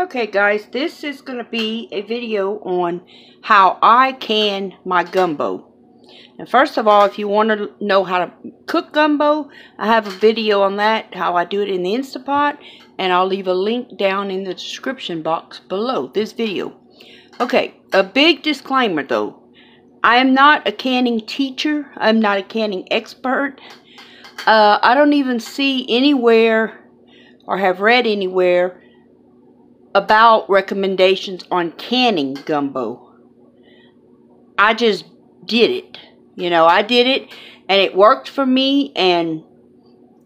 Okay guys, this is going to be a video on how I can my gumbo. And first of all, if you want to know how to cook gumbo, I have a video on that, how I do it in the Instapot, and I'll leave a link down in the description box below this video. Okay, a big disclaimer though. I am not a canning teacher. I'm not a canning expert. I don't even see anywhere or have read anywhere about recommendations on canning gumbo. I just did it. You know, I did it and it worked for me, and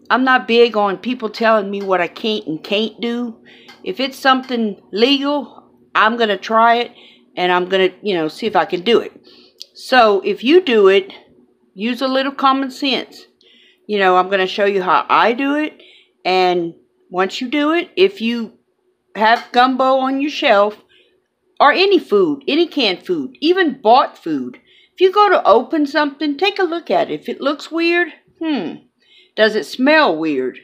I'm not big on people telling me what I can't and can't do. If it's something legal, I'm going to try it and I'm going to, see if I can do it. So if you do it, use a little common sense. I'm going to show you how I do it, and once you do it, if you have gumbo on your shelf, or any food, any canned food, even bought food, if you go to open something, take a look at it. If it looks weird, does it smell weird?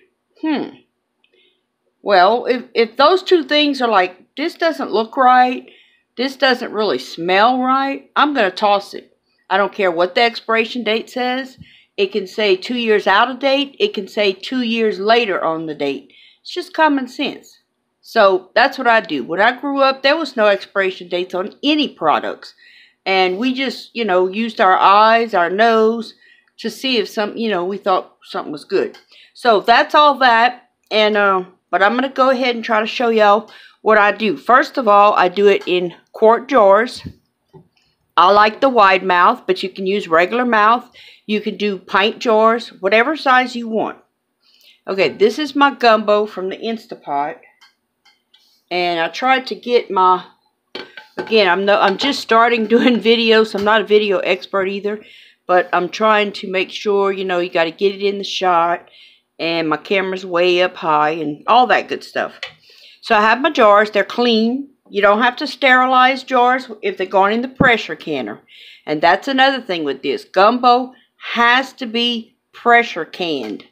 Well, if those two things are like, this doesn't look right, this doesn't really smell right, I'm going to toss it. I don't care what the expiration date says. It can say 2 years out of date. It can say 2 years later on the date. It's just common sense. So that's what I do. When I grew up, there was no expiration dates on any products. And we just, used our eyes, our nose to see if we thought something was good. So that's all that. And, but I'm going to go ahead and try to show y'all what I do. First of all, I do it in quart jars. I like the wide mouth, but you can use regular mouth. You can do pint jars, whatever size you want. Okay, this is my gumbo from the Instapot. And I tried to get my, again, I'm just starting doing videos, so I'm not a video expert either, but I'm trying to make sure, you got to get it in the shot, and my camera's way up high, and all that good stuff. So I have my jars. They're clean. You don't have to sterilize jars if they're going in the pressure canner. And that's another thing with this. Gumbo has to be pressure canned.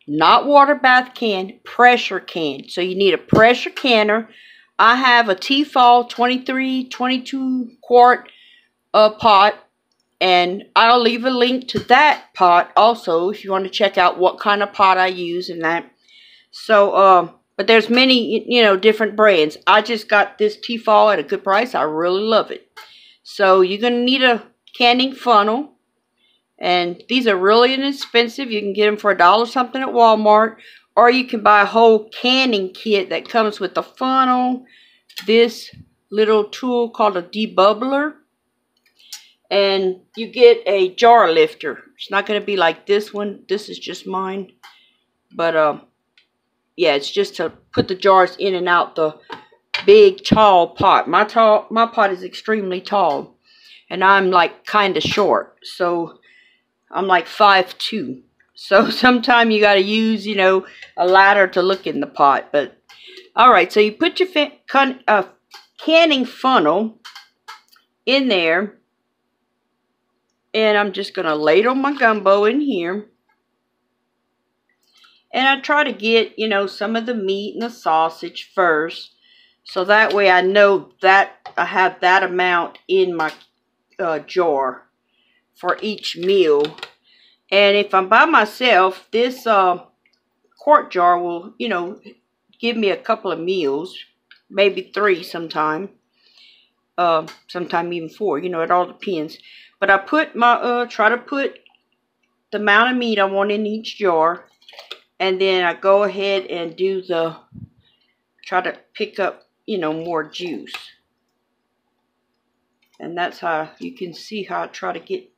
Not water bath can, pressure can. So you need a pressure canner. I have a Tfal 22 quart pot, and I'll leave a link to that pot also if you want to check out what kind of pot I use and that. So, but there's many, different brands. I just got this Tfal at a good price. I really love it. So you're going to need a canning funnel. And these are really inexpensive. You can get them for $1 something at Walmart. Or you can buy a whole canning kit that comes with the funnel, this little tool called a debubbler, and you get a jar lifter. It's not going to be like this one. This is just mine. But, yeah, it's just to put the jars in and out the big, tall pot. My pot is extremely tall. And I'm, like, kind of short. So I'm like 5'2". So sometimes you got to use, a ladder to look in the pot. But, alright, so you put your canning funnel in there. And I'm just going to ladle my gumbo in here. And I try to get, some of the meat and the sausage first. So that way I know that I have that amount in my jar for each meal. And if I'm by myself, this quart jar will, give me a couple of meals, maybe 3 sometime, sometime even 4, it all depends. But I put my, try to put the amount of meat I want in each jar, and then I go ahead and do try to pick up, more juice. And that's how you can see how I try to get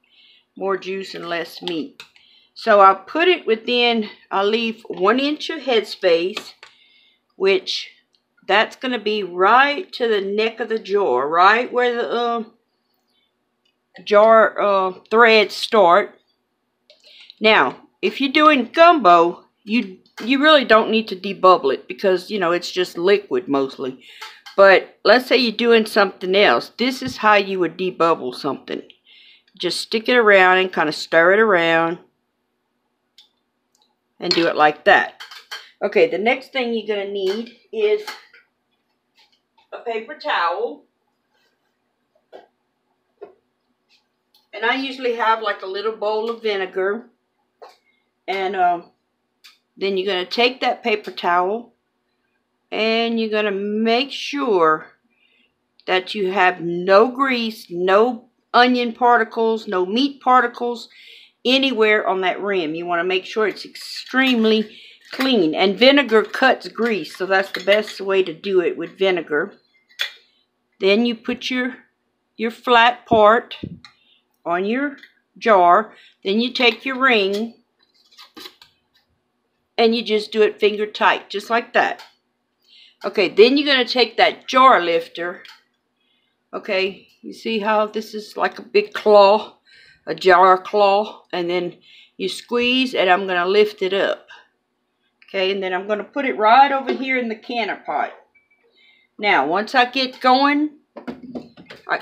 more juice and less meat. So I put it within, I'll leave 1 inch of headspace, which that's going to be right to the neck of the jar, right where the jar threads start. Now, if you're doing gumbo, you really don't need to debubble it because, it's just liquid mostly. But let's say you're doing something else. This is how you would debubble something. Just stick it around and kind of stir it around and do it like that. Okay, the next thing you're going to need is paper towel. And I usually have like a little bowl of vinegar. And then you're going to take that paper towel and you're going to make sure that you have no grease, no onion particles, no meat particles anywhere on that rim. You want to make sure it's extremely clean. And vinegar cuts grease, so that's the best way to do it, with vinegar. Then you put your flat part on your jar. Then you take your ring and you just do it finger tight, just like that. Okay, then you're going to take that jar lifter. Okay, you see how this is like a big claw, a jar claw, and then you squeeze and I'm going to lift it up. Okay, and then I'm going to put it right over here in the canner pot. Now, once I get going,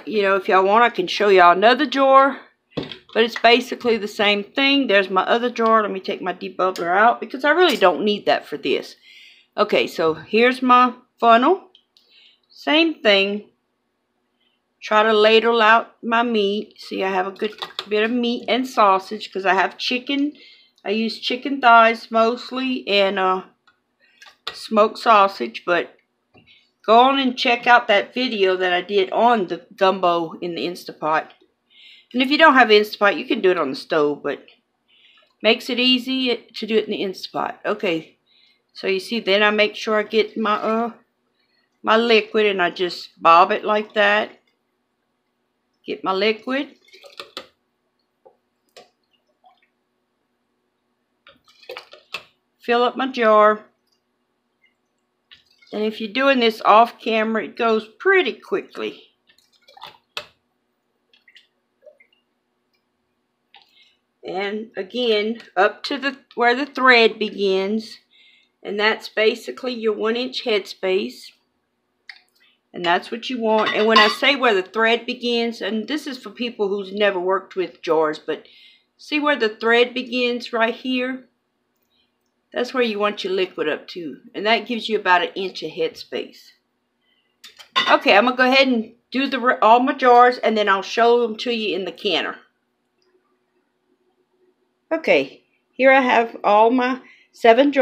if y'all want, I can show y'all another jar, but it's basically the same thing. There's my other jar. Let me take my debubbler out because I really don't need that for this. Okay, so here's my funnel. Same thing. Try to ladle out my meat. See, I have a good bit of meat and sausage because I have chicken. I use chicken thighs mostly and smoked sausage. But go on and check out that video that I did on the gumbo in the Instapot. And if you don't have Instapot, you can do it on the stove, but makes it easy to do it in the Instapot. Okay, so you see, then I make sure I get my my liquid and I just bob it like that. Get my liquid. Fill up my jar. And if you're doing this off camera, it goes pretty quickly. And again, up to where the thread begins. And that's basically your 1-inch headspace. And that's what you want. And when I say where the thread begins, and this is for people who's never worked with jars, but see where the thread begins right here? That's where you want your liquid up to. And that gives you about 1 inch of headspace. Okay, I'm going to go ahead and do all my jars, and then I'll show them to you in the canner. Okay, here I have all my 7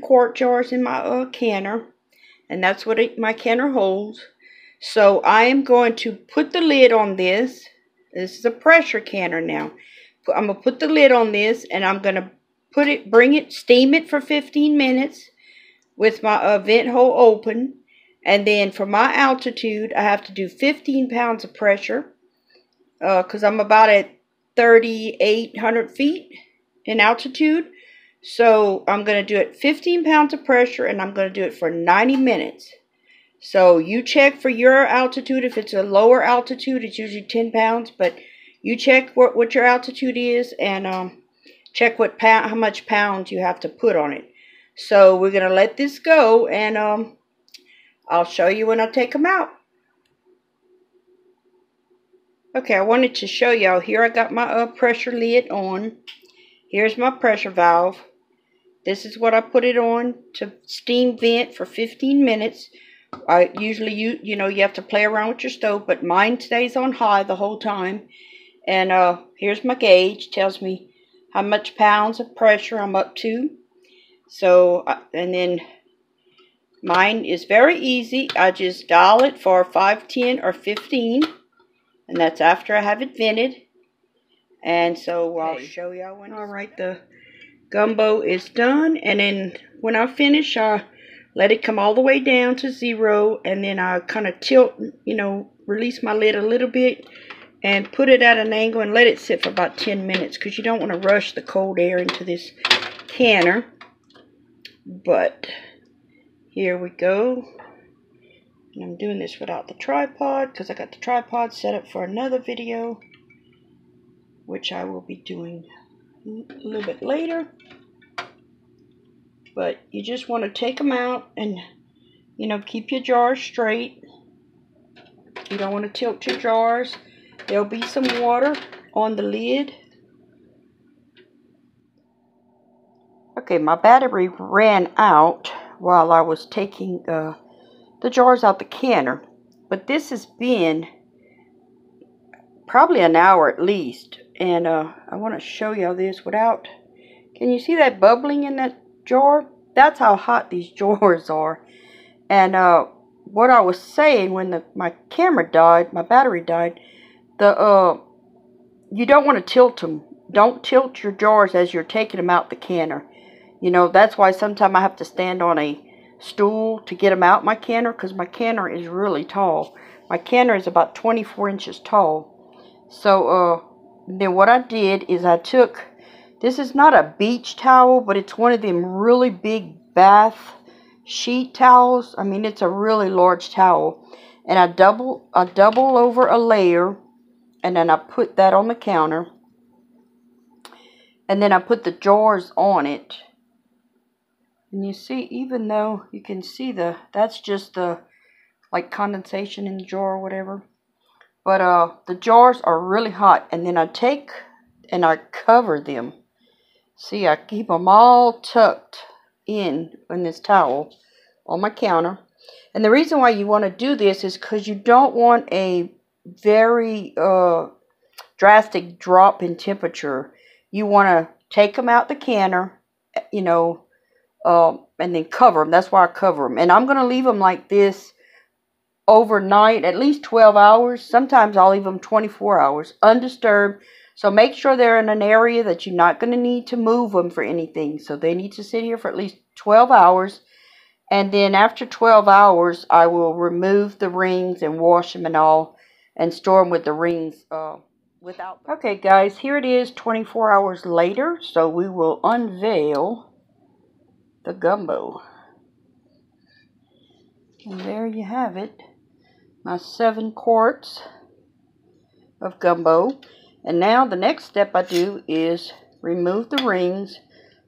quart jars in my canner. And that's what my canner holds. So I am going to put the lid on this. This is a pressure canner now. I'm going to put the lid on this and I'm going to steam it for 15 minutes with my vent hole open. And then for my altitude, I have to do 15 pounds of pressure. Because I'm about at 3,800 feet in altitude. So I'm going to do it 15 pounds of pressure and I'm going to do it for 90 minutes. So you check for your altitude. If it's a lower altitude, it's usually 10 pounds. But you check what your altitude is and check how much pounds you have to put on it. So we're going to let this go and I'll show you when I take them out. Okay, I wanted to show y'all. Here I got my pressure lid on. Here's my pressure valve. This is what I put it on to steam vent for 15 minutes. Usually you have to play around with your stove, but mine stays on high the whole time. And here's my gauge. Tells me how much pounds of pressure I'm up to. So, and then mine is very easy. I just dial it for 5, 10, or 15. And that's after I have it vented. And so I'll show y'all when. Alright, the gumbo is done. And then when I finish, I let it come all the way down to 0. And then I kind of tilt, release my lid a little bit. And put it at an angle and let it sit for about 10 minutes. Because you don't want to rush the cold air into this canner. But here we go. And I'm doing this without the tripod because I got the tripod set up for another video, which I will be doing a little bit later. But you just want to take them out and, keep your jars straight. You don't want to tilt your jars. There'll be some water on the lid. Okay, my battery ran out while I was taking the the jars out the canner. But this has been probably an hour at least. And I want to show y'all this without... Can you see that bubbling in that jar? That's how hot these jars are. And what I was saying when my camera died, my battery died, you don't want to tilt them. Don't tilt your jars as you're taking them out the canner. You know, that's why sometimes I have to stand on a stool to get them out my canner, because my canner is really tall. My canner is about 24 inches tall. So then what I did is I took, this is not a beach towel, but it's one of them really big bath sheet towels. I mean, it's a really large towel. And I double over a layer, and then I put that on the counter. And then I put the jars on it. And you see, even though you can see that's just the, like, condensation in the jar or whatever. But the jars are really hot. And then I take and I cover them. See, I keep them all tucked in this towel on my counter. And the reason why you want to do this is because you don't want a very drastic drop in temperature. You want to take them out the canner, you know, and then cover them. That's why I cover them. And I'm going to leave them like this overnight, at least 12 hours. Sometimes I'll leave them 24 hours, undisturbed. So make sure they're in an area that you're not going to need to move them for anything. So they need to sit here for at least 12 hours. And then after 12 hours, I will remove the rings and wash them and all, and store them with the rings without. Okay, guys, here it is 24 hours later. So we will unveil the gumbo. And there you have it. My 7 quarts of gumbo. And now the next step I do is remove the rings.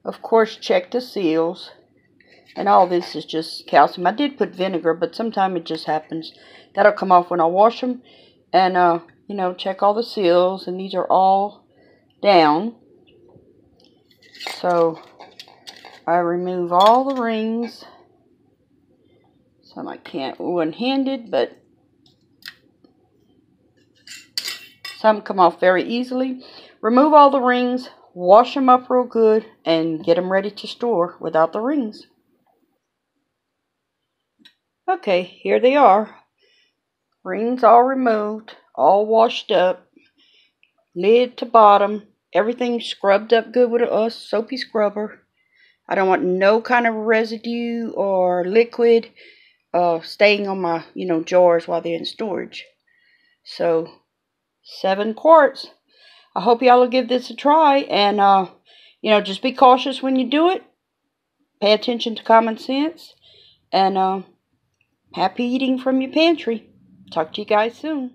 Of course, check the seals. And all this is just calcium. I did put vinegar, but sometimes it just happens. That'll come off when I wash them. And, you know, check all the seals. And these are all down. So, I remove all the rings. Some I can't one-handed, but some come off very easily. Remove all the rings, wash them up real good, and get them ready to store without the rings. Okay, here they are. Rings all removed, all washed up, lid to bottom, everything scrubbed up good with a soapy scrubber. I don't want no kind of residue or liquid staying on my, you know, jars while they're in storage. So, 7 quarts. I hope y'all will give this a try. And, you know, just be cautious when you do it. Pay attention to common sense. And, happy eating from your pantry. Talk to you guys soon.